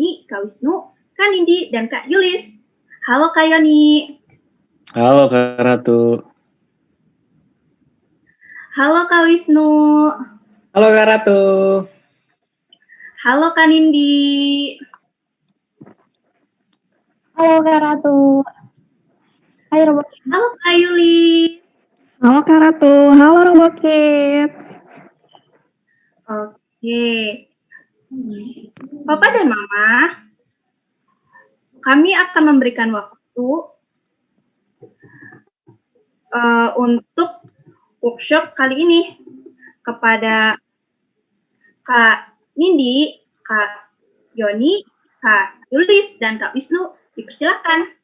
Yoni, Kak Wisnu, Kak Nindi, dan Kak Yulis. Halo Kak Yoni. Halo Kak Ratu. Halo Kak Wisnu. Halo Kak Ratu. Halo Kak Nindi. Halo Kak Ratu. Hai Robokit. Halo Kak Yulis. Halo Kak Ratu. Halo Robokit. Oke. Papa dan Mama, kami akan memberikan waktu untuk workshop kali ini kepada Kak Nindi, Kak Yoni, Kak Yulis, dan Kak Wisnu. Dipersilakan.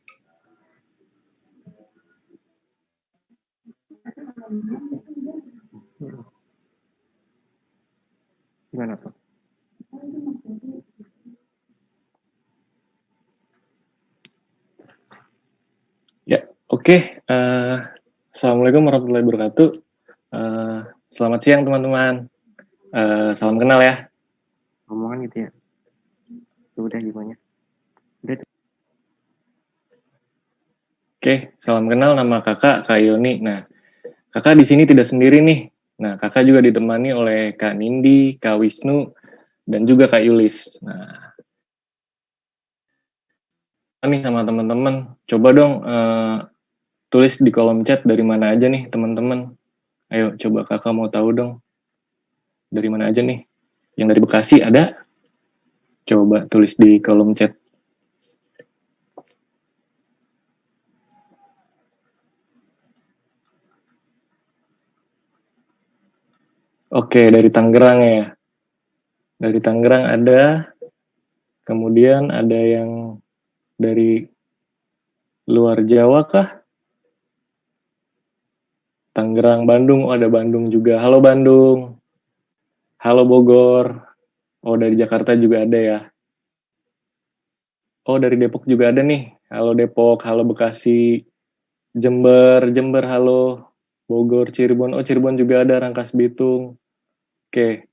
Gimana Pak? Ya, oke. Assalamualaikum warahmatullahi wabarakatuh. Selamat siang teman-teman. Salam kenal ya. Omongan gitu ya. Udah gimana? Udah. Oke, salam kenal, nama kakak Kak Yoni. Nah, kakak di sini tidak sendiri nih. Nah, kakak juga ditemani oleh Kak Nindi, Kak Wisnu, dan juga Kak Yulis. Nah, nih sama teman-teman, coba dong tulis di kolom chat dari mana aja nih teman-teman. Ayo, coba kakak mau tahu dong. Dari mana aja nih? Yang dari Bekasi ada? Coba tulis di kolom chat. Oke, dari Tangerang ya. Dari Tangerang ada. Kemudian ada yang dari luar Jawa kah? Tangerang, Bandung. Oh, ada Bandung juga. Halo Bandung. Halo Bogor. Oh, dari Jakarta juga ada ya. Oh, dari Depok juga ada nih. Halo Depok, halo Bekasi. Jember, halo. Bogor, Cirebon. Oh, Cirebon juga ada, Rangkas Bitung. Oke.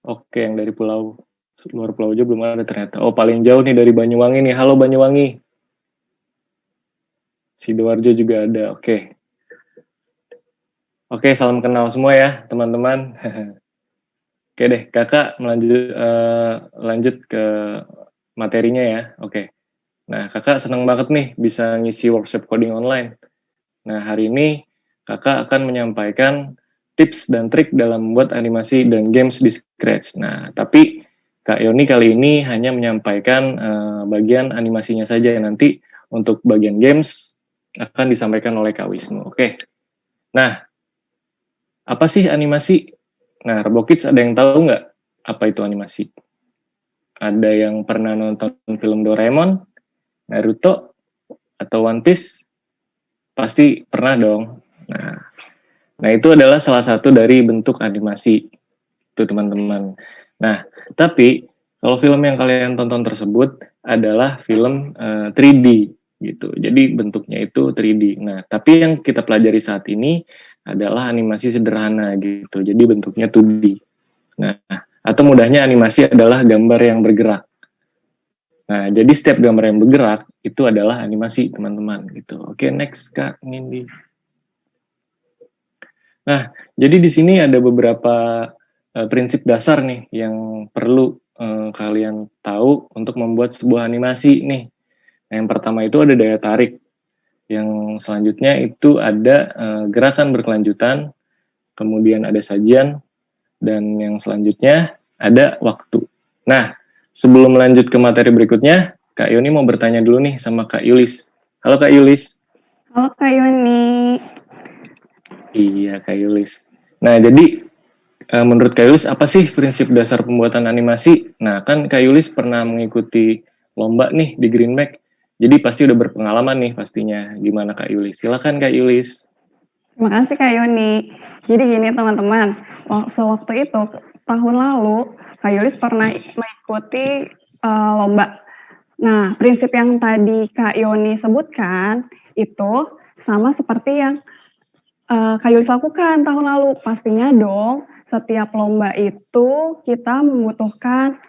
Oke, yang dari luar pulau aja belum ada ternyata. Oh, paling jauh nih dari Banyuwangi nih. Halo Banyuwangi. Sidoarjo juga ada. Oke. Oke, salam kenal semua ya, teman-teman. Oke deh, kakak lanjut ke materinya ya. Oke. Nah, kakak senang banget nih bisa ngisi workshop coding online. Nah, hari ini kakak akan menyampaikan tips dan trik dalam membuat animasi dan games di Scratch. Nah, tapi Kak Yoni kali ini hanya menyampaikan bagian animasinya saja. Nanti untuk bagian games akan disampaikan oleh Kak Wisnu. Oke. Nah, apa sih animasi? Nah, Robokids ada yang tahu nggak apa itu animasi? Ada yang pernah nonton film Doraemon, Naruto, atau One Piece? Pasti pernah dong. Nah, itu adalah salah satu dari bentuk animasi itu teman-teman. Nah, tapi kalau film yang kalian tonton tersebut adalah film 3D gitu. Jadi bentuknya itu 3D. Nah, tapi yang kita pelajari saat ini adalah animasi sederhana gitu. Jadi bentuknya 2D. Nah, atau mudahnya animasi adalah gambar yang bergerak. Nah, jadi setiap gambar yang bergerak itu adalah animasi, teman-teman gitu. Oke, next Kak Nindi. Nah, jadi di sini ada beberapa prinsip dasar nih yang perlu kalian tahu untuk membuat sebuah animasi nih. Nah, yang pertama itu ada daya tarik. Yang selanjutnya itu ada gerakan berkelanjutan, kemudian ada sajian, dan yang selanjutnya ada waktu. Nah, sebelum lanjut ke materi berikutnya, Kak Yoni mau bertanya dulu nih sama Kak Yulis. Halo Kak Yulis. Halo Kak Yoni. Iya Kak Yulis. Nah, jadi menurut Kak Yulis apa sih prinsip dasar pembuatan animasi? Nah, kan Kak Yulis pernah mengikuti lomba nih di Greenback. Jadi pasti udah berpengalaman nih pastinya. Gimana Kak Yulis? Silakan Kak Yulis. Terima kasih Kak Yoni. Jadi gini teman-teman, sewaktu itu tahun lalu Kak Yulis pernah mengikuti lomba. Nah, prinsip yang tadi Kak Yoni sebutkan itu sama seperti yang Kak Yulis lakukan tahun lalu. Pastinya dong, setiap lomba itu kita membutuhkan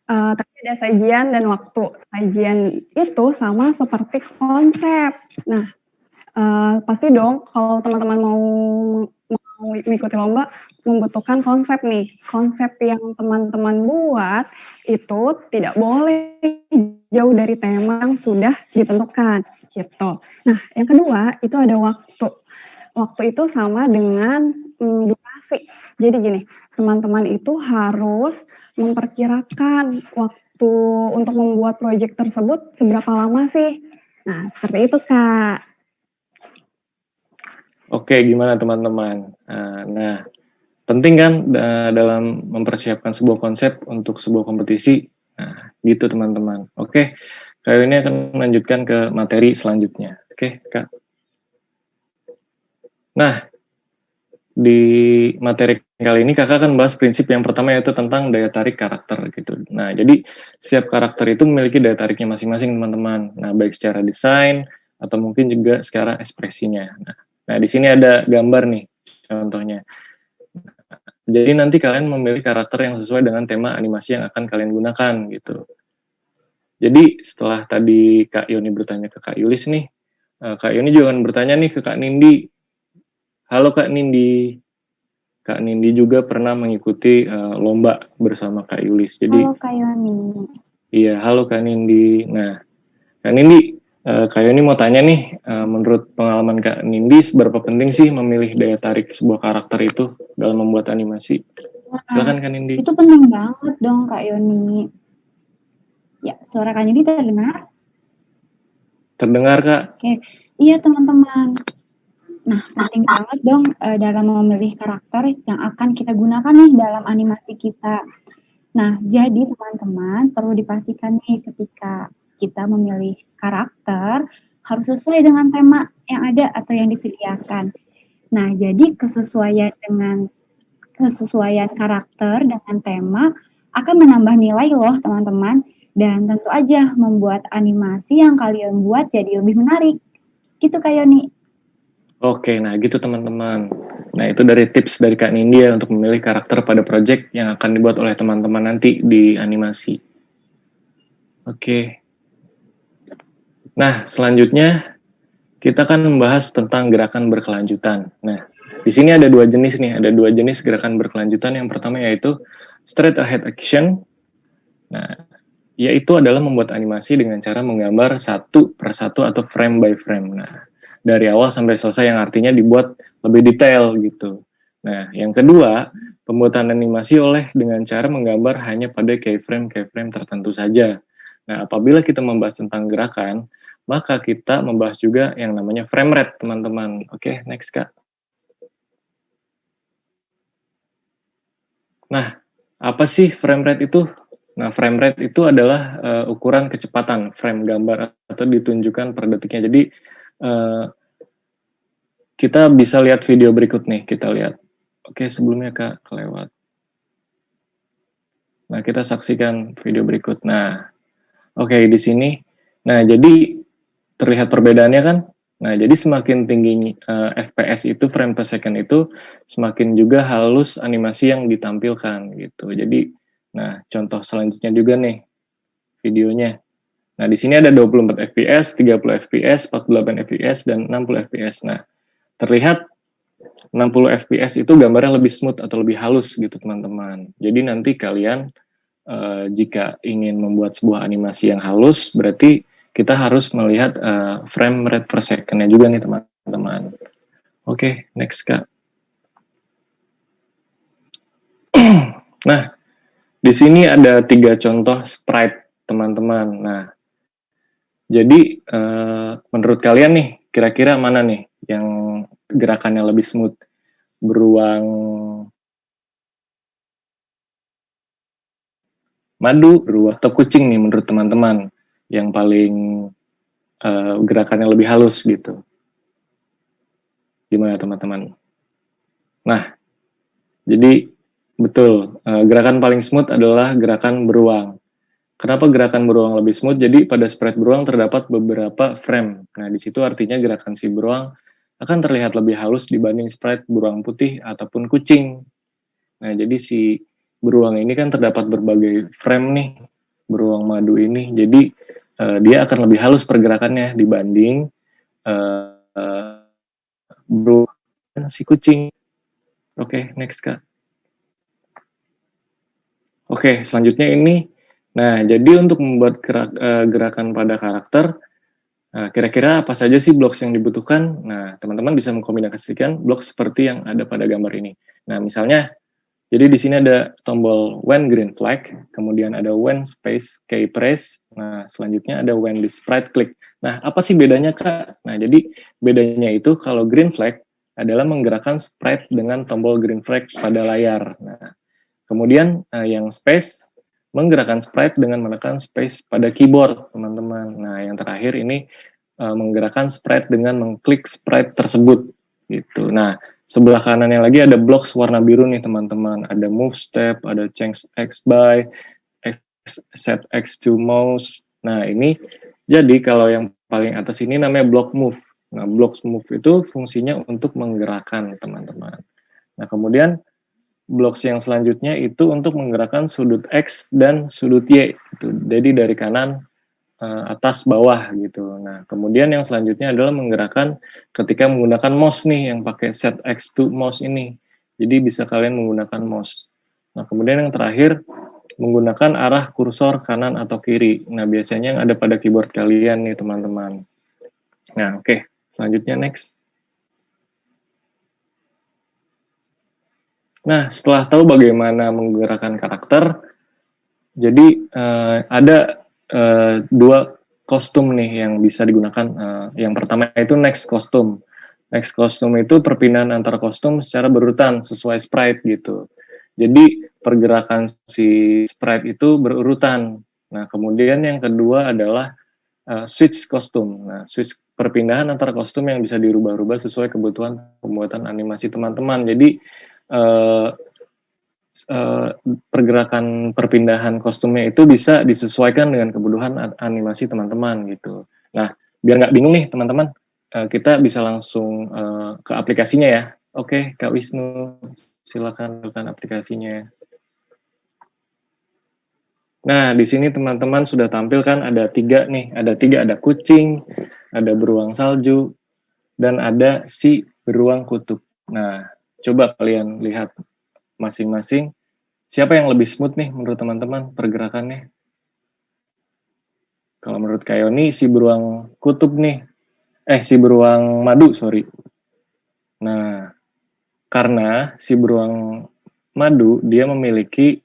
Tapi ada sajian dan waktu. Sajian itu sama seperti konsep. Nah, pasti dong kalau teman-teman mau mengikuti lomba membutuhkan konsep nih. Konsep yang teman-teman buat itu tidak boleh jauh dari tema yang sudah ditentukan gitu. Nah, yang kedua itu ada waktu. Waktu itu sama dengan durasi. Jadi gini, teman-teman itu harus memperkirakan waktu untuk membuat proyek tersebut seberapa lama sih. Nah, seperti itu, Kak. Oke, gimana teman-teman? Nah, penting kan dalam mempersiapkan sebuah konsep untuk sebuah kompetisi. Nah, gitu teman-teman. Oke, kali ini akan melanjutkan ke materi selanjutnya. Oke, Kak. Nah, di materi kali ini kakak akan bahas prinsip yang pertama yaitu tentang daya tarik karakter gitu. Nah, jadi setiap karakter itu memiliki daya tariknya masing-masing teman-teman. Nah, baik secara desain atau mungkin juga secara ekspresinya. Nah, di sini ada gambar nih contohnya. Jadi nanti kalian memilih karakter yang sesuai dengan tema animasi yang akan kalian gunakan gitu. Jadi setelah tadi Kak Yoni bertanya ke Kak Yulis nih, Kak Yoni juga akan bertanya nih ke Kak Nindi. Halo Kak Nindi. Kak Nindi juga pernah mengikuti lomba bersama Kak Yulis. Jadi, halo Kak Yoni. Iya, halo Kak Nindi. Nah, Kak Nindi, Kak Yoni mau tanya nih, menurut pengalaman Kak Nindi, seberapa penting sih memilih daya tarik sebuah karakter itu dalam membuat animasi? Silakan Kak Nindi. Itu penting banget dong Kak Yoni. Ya, suara Kak Nindi terdengar? Terdengar Kak? Oke, iya teman-teman. Nah, penting banget dong dalam memilih karakter yang akan kita gunakan nih dalam animasi kita. Nah, jadi teman-teman perlu dipastikan nih ketika kita memilih karakter harus sesuai dengan tema yang ada atau yang disediakan. Nah, jadi kesesuaian karakter dengan tema akan menambah nilai loh teman-teman. Dan tentu aja membuat animasi yang kalian buat jadi lebih menarik. Gitu Kak Yoni. Oke, nah gitu teman-teman. Nah itu dari tips dari Kak Nindi ya untuk memilih karakter pada project yang akan dibuat oleh teman-teman nanti di animasi. Oke. Nah selanjutnya kita akan membahas tentang gerakan berkelanjutan. Nah di sini ada dua jenis nih, ada dua jenis gerakan berkelanjutan. Yang pertama yaitu straight ahead action. Nah yaitu adalah membuat animasi dengan cara menggambar satu persatu atau frame by frame. Nah dari awal sampai selesai yang artinya dibuat lebih detail gitu. Nah, yang kedua, pembuatan animasi oleh dengan cara menggambar hanya pada keyframe tertentu saja. Nah, apabila kita membahas tentang gerakan, maka kita membahas juga yang namanya frame rate, teman-teman. Oke, next, Kak. Nah, apa sih frame rate itu? Nah, frame rate itu adalah ukuran kecepatan frame gambar atau ditunjukkan per detiknya. Jadi, kita bisa lihat video berikut nih, kita lihat. Oke, sebelumnya Kak, kelewat. Nah, kita saksikan video berikut. Nah, oke, di sini. Nah, jadi terlihat perbedaannya kan? Nah, jadi semakin tinggi FPS itu, frame per second itu, semakin juga halus animasi yang ditampilkan, gitu. Jadi, nah, contoh selanjutnya juga nih, videonya. Nah, di sini ada 24 FPS, 30 FPS, 48 FPS, dan 60 FPS. Nah, terlihat 60 FPS itu gambarnya lebih smooth atau lebih halus gitu teman-teman. Jadi nanti kalian jika ingin membuat sebuah animasi yang halus, berarti kita harus melihat frame rate per second-nya juga nih teman-teman. Oke, next Kak. Nah, di sini ada 3 contoh sprite teman-teman. Nah, jadi menurut kalian nih, kira-kira mana nih yang gerakannya lebih smooth? Beruang madu, beruang atau kucing nih menurut teman-teman yang paling gerakannya lebih halus gitu. Gimana teman-teman? Nah, jadi betul, gerakan paling smooth adalah gerakan beruang. Kenapa gerakan beruang lebih smooth? Jadi pada sprite beruang terdapat beberapa frame. Nah, di situ artinya gerakan si beruang akan terlihat lebih halus dibanding sprite beruang putih ataupun kucing. Nah, jadi si beruang ini kan terdapat berbagai frame nih. beruang madu ini. Jadi dia akan lebih halus pergerakannya dibanding beruang si kucing. Oke, next Kak. Oke, selanjutnya ini. Nah, jadi untuk membuat gerakan pada karakter, kira-kira apa saja sih blocks yang dibutuhkan? Nah, teman-teman bisa mengkombinasikan blok seperti yang ada pada gambar ini. Nah, misalnya, jadi di sini ada tombol when green flag, kemudian ada when space key press, nah selanjutnya ada when this sprite click. Nah, apa sih bedanya Kak? Nah, jadi bedanya itu kalau green flag adalah menggerakkan sprite dengan tombol green flag pada layar. Nah, kemudian yang space menggerakkan sprite dengan menekan space pada keyboard, teman-teman. Nah, yang terakhir ini menggerakkan sprite dengan mengklik sprite tersebut, gitu. Nah, sebelah kanannya lagi ada blocks warna biru nih, teman-teman. Ada move step, ada change X by, set X to mouse. Nah, ini jadi kalau yang paling atas ini namanya block move. Nah, block move itu fungsinya untuk menggerakkan, teman-teman. Nah, kemudian blocks yang selanjutnya itu untuk menggerakkan sudut X dan sudut Y gitu. Jadi dari kanan atas bawah gitu. Nah, kemudian yang selanjutnya adalah menggerakkan ketika menggunakan mouse nih yang pakai set X to mouse ini. Jadi bisa kalian menggunakan mouse. Nah, kemudian yang terakhir menggunakan arah kursor kanan atau kiri. Nah, biasanya yang ada pada keyboard kalian nih, teman-teman. Nah, oke. Selanjutnya next. Nah, setelah tahu bagaimana menggerakkan karakter, jadi ada dua kostum nih yang bisa digunakan. Yang pertama itu next kostum. Next kostum itu perpindahan antara kostum secara berurutan sesuai sprite gitu. Jadi pergerakan si sprite itu berurutan. Nah, kemudian yang kedua adalah switch kostum. Nah, switch perpindahan antara kostum yang bisa dirubah-rubah sesuai kebutuhan pembuatan animasi teman-teman. Jadi pergerakan perpindahan kostumnya itu bisa disesuaikan dengan kebutuhan animasi teman-teman gitu. Nah, biar nggak bingung nih teman-teman, kita bisa langsung ke aplikasinya ya. Oke, Kak Wisnu, silakan bukan aplikasinya. Nah, di sini teman-teman sudah tampil kan ada tiga, ada kucing, ada beruang salju, dan ada si beruang kutub. Nah, coba kalian lihat masing-masing, siapa yang lebih smooth nih menurut teman-teman pergerakannya? Kalau menurut Kak Yoni, si beruang kutub nih, si beruang madu, sorry. Nah, karena si beruang madu, dia memiliki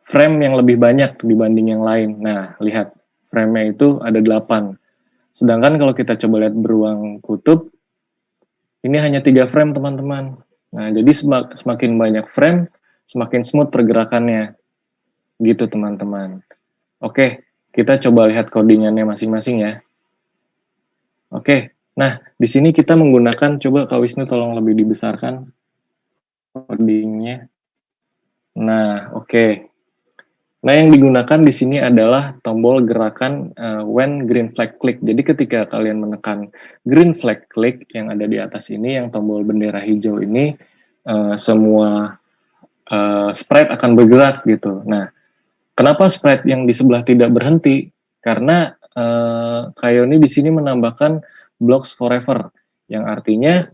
frame yang lebih banyak dibanding yang lain. Nah, lihat, frame-nya itu ada 8. Sedangkan kalau kita coba lihat beruang kutub, ini hanya 3 frame, teman-teman. Nah, jadi semakin banyak frame, semakin smooth pergerakannya. Gitu, teman-teman. Oke, kita coba lihat codingannya masing-masing ya. Oke, nah di sini kita menggunakan, coba Kak Wisnu tolong lebih dibesarkan codingnya. Nah, oke. Nah, yang digunakan di sini adalah tombol gerakan when green flag click. Jadi ketika kalian menekan green flag click yang ada di atas ini, yang tombol bendera hijau ini, semua sprite akan bergerak gitu. Nah, kenapa sprite yang di sebelah tidak berhenti? Karena Kak Yoni di sini menambahkan blocks forever, yang artinya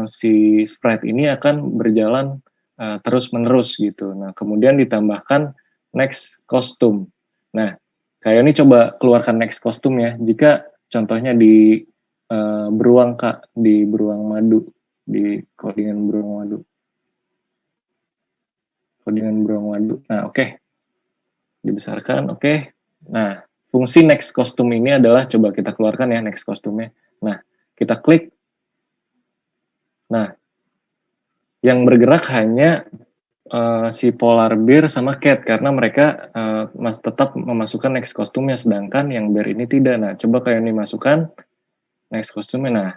si sprite ini akan berjalan terus-menerus gitu. Nah, kemudian ditambahkan next kostum. Nah, Kak Yoni coba keluarkan next kostum ya. Jika contohnya di beruang Kak, di beruang madu, di codingan beruang madu. Codingan beruang madu. Nah, oke. Dibesarkan, oke. Nah, fungsi next kostum ini adalah, coba kita keluarkan ya next kostumnya. Nah, kita klik. Nah, yang bergerak hanya si polar bear sama cat, karena mereka tetap memasukkan next kostumnya, sedangkan yang bear ini tidak. Nah, coba kayak ini masukkan next kostumnya. Nah,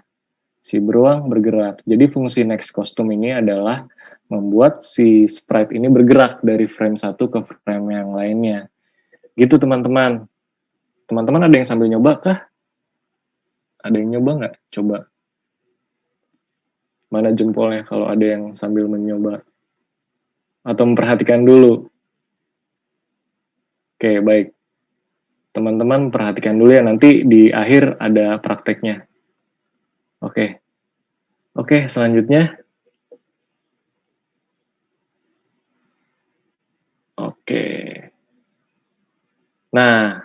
si beruang bergerak. Jadi fungsi next kostum ini adalah membuat si sprite ini bergerak dari frame 1 ke frame yang lainnya. Gitu teman-teman. Teman-teman ada yang sambil nyoba kah? Ada yang nyoba nggak? Coba. Mana jempolnya kalau ada yang sambil mencoba? Atau memperhatikan dulu? Oke, baik. Teman-teman perhatikan dulu ya, nanti di akhir ada prakteknya. Oke. Oke, selanjutnya. Oke. Nah,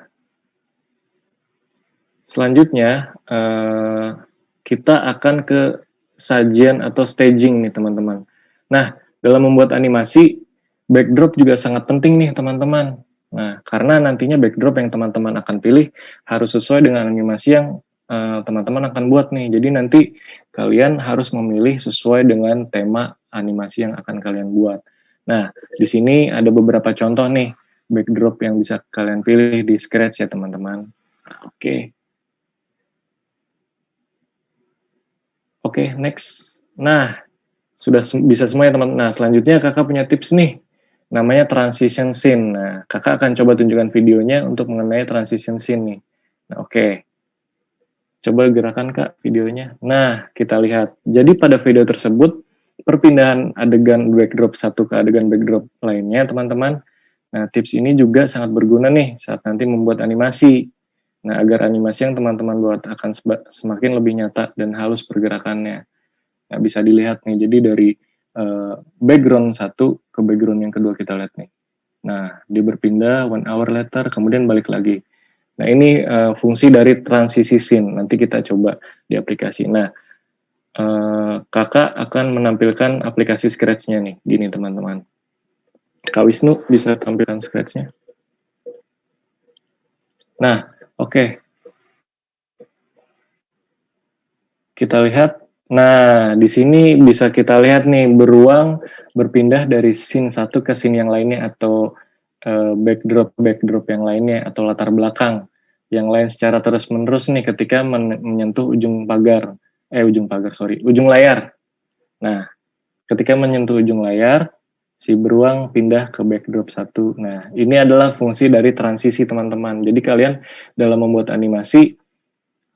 selanjutnya kita akan ke sajian atau staging nih teman-teman. Nah, dalam membuat animasi, backdrop juga sangat penting nih teman-teman. Nah, karena nantinya backdrop yang teman-teman akan pilih harus sesuai dengan animasi yang teman-teman akan buat nih. Jadi nanti kalian harus memilih sesuai dengan tema animasi yang akan kalian buat. Nah, di sini ada beberapa contoh nih backdrop yang bisa kalian pilih di Scratch ya teman-teman. Nah, oke. Oke, next. Nah, sudah bisa semua ya teman. Nah, selanjutnya kakak punya tips nih, namanya transition scene. Nah, kakak akan coba tunjukkan videonya untuk mengenai transition scene nih. Nah, oke. Coba gerakan kak videonya. Nah, kita lihat. Jadi pada video tersebut, perpindahan adegan backdrop satu ke adegan backdrop lainnya, teman-teman. Nah, tips ini juga sangat berguna nih saat nanti membuat animasi. Nah, agar animasi yang teman-teman buat akan semakin lebih nyata dan halus pergerakannya. Nah, bisa dilihat nih, jadi dari background satu ke background yang kedua kita lihat nih. Nah, dia berpindah 1 hour later, kemudian balik lagi. Nah, ini fungsi dari transisi scene. Nanti kita coba di aplikasi. Nah, kakak akan menampilkan aplikasi Scratch-nya nih. Gini teman-teman. Kak Wisnu bisa tampilkan Scratch-nya. Nah, oke. Kita lihat. Nah, di sini bisa kita lihat nih beruang berpindah dari scene satu ke scene yang lainnya atau backdrop yang lainnya atau latar belakang yang lain secara terus-menerus nih ketika menyentuh ujung layar. Nah, ketika menyentuh ujung layar, si beruang pindah ke backdrop satu. Nah, ini adalah fungsi dari transisi teman-teman. Jadi kalian dalam membuat animasi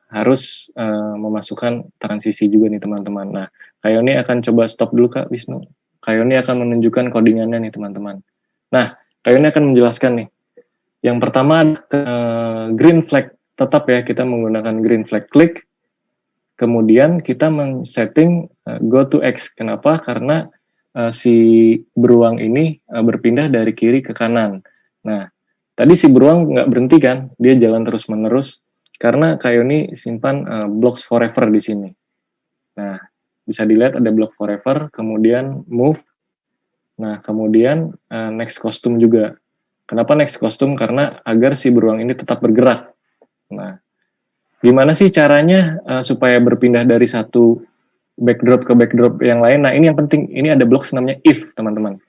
harus memasukkan transisi juga nih teman-teman. Nah, Kak Yoni akan coba stop dulu Kak Wisnu. Kak Yoni akan menunjukkan codingannya nih teman-teman. Nah, Kak Yoni akan menjelaskan nih. Yang pertama green flag, tetap ya kita menggunakan green flag klik. Kemudian kita men-setting go to X. Kenapa? Karena si beruang ini berpindah dari kiri ke kanan. Nah, tadi si beruang nggak berhenti kan? Dia jalan terus-menerus. Karena Kak Yoni simpan blocks forever di sini. Nah, bisa dilihat ada block forever, kemudian move. Nah, kemudian next costume juga. Kenapa next costume? Karena agar si beruang ini tetap bergerak. Nah, gimana sih caranya supaya berpindah dari satu backdrop ke backdrop yang lain? Nah, ini yang penting. Ini ada blocks namanya if, teman-teman.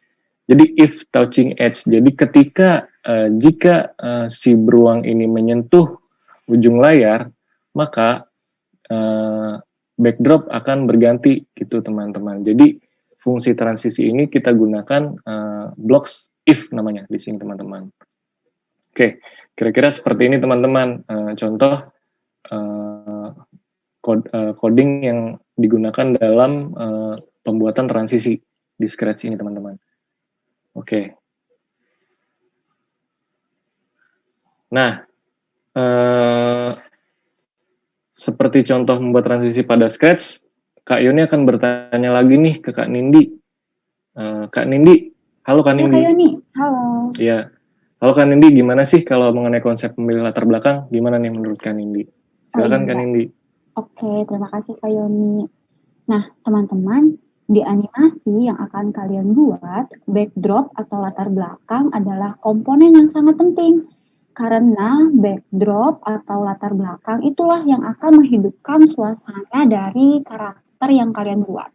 Jadi if touching edge. Jadi ketika jika si beruang ini menyentuh ujung layar, maka backdrop akan berganti gitu teman-teman. Jadi fungsi transisi ini kita gunakan blocks if namanya di sini teman-teman. Oke, kira-kira seperti ini teman-teman. Contoh coding yang digunakan dalam pembuatan transisi di Scratch ini teman-teman. Oke. Nah, seperti contoh membuat transisi pada Scratch, Kak Yoni akan bertanya lagi nih ke Kak Nindi. Kak Nindi, halo Kak Nindi. Kak Yoni, halo. Iya, halo Kak Nindi, gimana sih kalau mengenai konsep memilih latar belakang? Gimana nih menurut Kak Nindi? Silakan Kak Nindi. Oke, terima kasih Kak Yoni. Nah, teman-teman, di animasi yang akan kalian buat, backdrop atau latar belakang adalah komponen yang sangat penting. Karena backdrop atau latar belakang itulah yang akan menghidupkan suasana dari karakter yang kalian buat.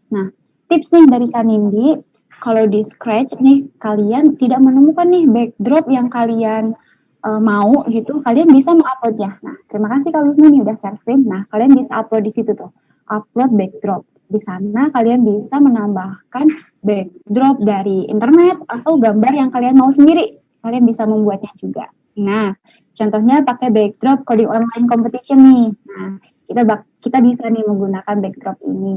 Nah, tips nih dari Kak Nindi, kalau di Scratch nih kalian tidak menemukan nih backdrop yang kalian mau gitu, kalian bisa menguploadnya. Nah, terima kasih Kak Wisnu nih udah share screen. Nah, kalian bisa upload di situ tuh, upload backdrop. Di sana kalian bisa menambahkan backdrop dari internet atau gambar yang kalian mau sendiri. Kalian bisa membuatnya juga. Nah, contohnya pakai backdrop coding online competition nih. Nah, kita bisa nih menggunakan backdrop ini.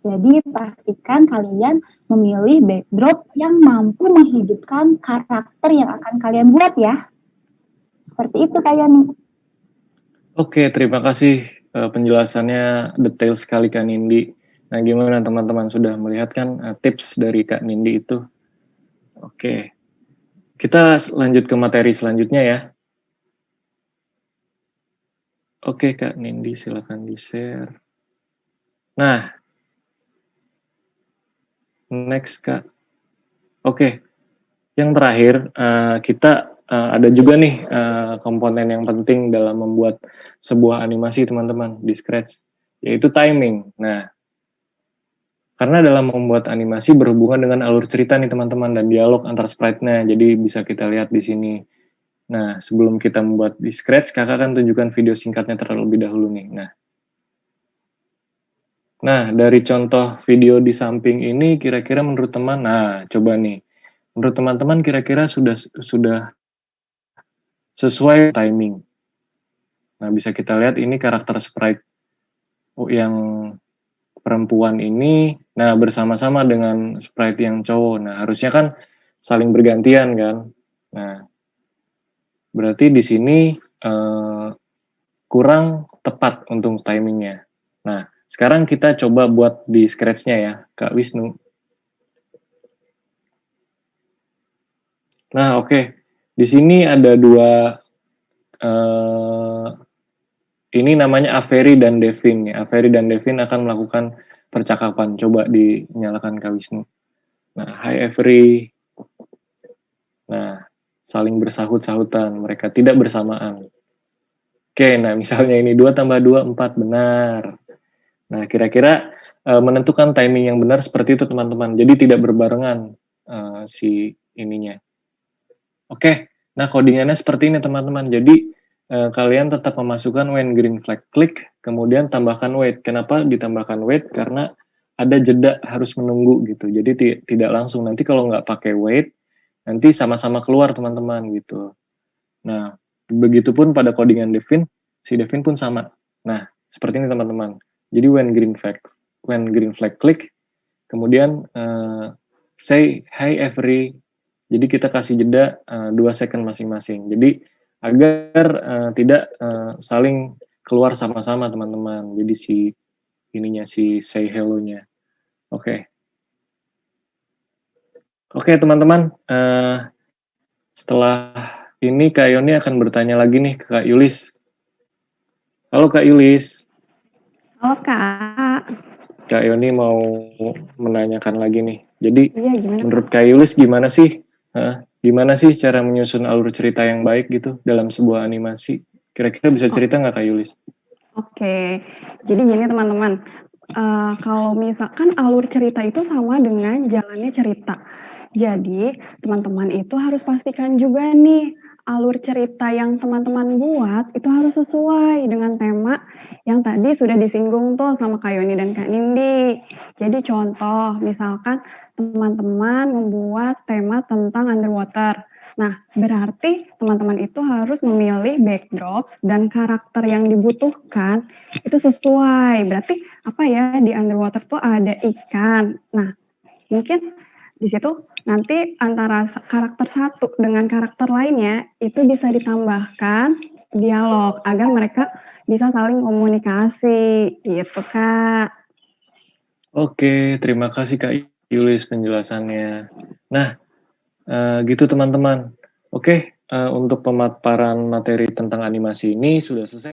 Jadi pastikan kalian memilih backdrop yang mampu menghidupkan karakter yang akan kalian buat ya. Seperti itu Kak Yoni. Oke, terima kasih penjelasannya detail sekali Kak Nindi. Nah, gimana teman-teman sudah melihat kan tips dari Kak Nindi itu? Oke, kita lanjut ke materi selanjutnya ya. Oke Kak Nindi, silakan di-share. Nah, next Kak. Oke, yang terakhir kita ada juga nih komponen yang penting dalam membuat sebuah animasi teman-teman di Scratch, yaitu timing. Nah, karena dalam membuat animasi berhubungan dengan alur cerita nih teman-teman dan dialog antar sprite-nya, jadi bisa kita lihat di sini. Nah, sebelum kita membuat di Scratch, kakak akan tunjukkan video singkatnya terlebih dahulu nih. Nah, dari contoh video di samping ini, kira-kira menurut teman, nah coba nih, menurut teman-teman kira-kira sudah sesuai timing. Nah, bisa kita lihat ini karakter sprite yang perempuan ini, nah bersama-sama dengan sprite yang cowok. Nah, harusnya kan saling bergantian kan. Nah, berarti di sini kurang tepat untuk timingnya. Nah, sekarang kita coba buat di Scratch-nya ya, Kak Wisnu. Nah, oke. Di sini ada dua, ini namanya Avery dan Devin. Ya. Avery dan Devin akan melakukan percakapan. Coba dinyalakan Kak Wisnu. Nah, hi Avery. Nah, saling bersahut-sahutan. Mereka tidak bersamaan. Oke, nah misalnya ini 2 tambah 2, 4. Benar. Nah, kira-kira menentukan timing yang benar seperti itu teman-teman. Jadi tidak berbarengan si ininya. Oke, nah codingannya seperti ini teman-teman. Jadi kalian tetap memasukkan when green flag klik, kemudian tambahkan wait. Kenapa ditambahkan wait? Karena ada jeda harus menunggu gitu. Jadi tidak langsung. Nanti kalau nggak pakai wait, nanti sama-sama keluar teman-teman gitu. Nah, begitupun pada codingan Devin, si Devin pun sama. Nah, seperti ini teman-teman. Jadi when green flag klik, kemudian say hi every. Jadi kita kasih jeda 2 second masing-masing. Jadi agar tidak saling keluar sama-sama teman-teman. Jadi si ininya si say hello-nya. Oke. Oke teman-teman. Setelah ini Kak Yoni akan bertanya lagi nih ke Kak Yulis. Halo Kak Yulis. Halo Kak. Kak Yoni mau menanyakan lagi nih. Jadi Iya, gimana? menurut Kak Yulis gimana sih? Gimana sih cara menyusun alur cerita yang baik gitu dalam sebuah animasi? Kira-kira bisa cerita nggak Kak Yulis? Oke, jadi gini teman-teman, kalau misalkan alur cerita itu sama dengan jalannya cerita. Jadi teman-teman itu harus pastikan juga nih alur cerita yang teman-teman buat itu harus sesuai dengan tema yang tadi sudah disinggung tuh sama Kak Yoni dan Kak Nindi. Jadi contoh, misalkan teman-teman membuat tema tentang underwater. Nah, berarti teman-teman itu harus memilih backdrops dan karakter yang dibutuhkan itu sesuai. Berarti apa ya, di underwater tuh ada ikan. Nah, mungkin di situ nanti antara karakter satu dengan karakter lainnya itu bisa ditambahkan dialog agar mereka bisa saling komunikasi gitu Kak. Oke, terima kasih Kak Yulis penjelasannya. Nah, gitu teman-teman. Oke, untuk pemaparan materi tentang animasi ini sudah selesai.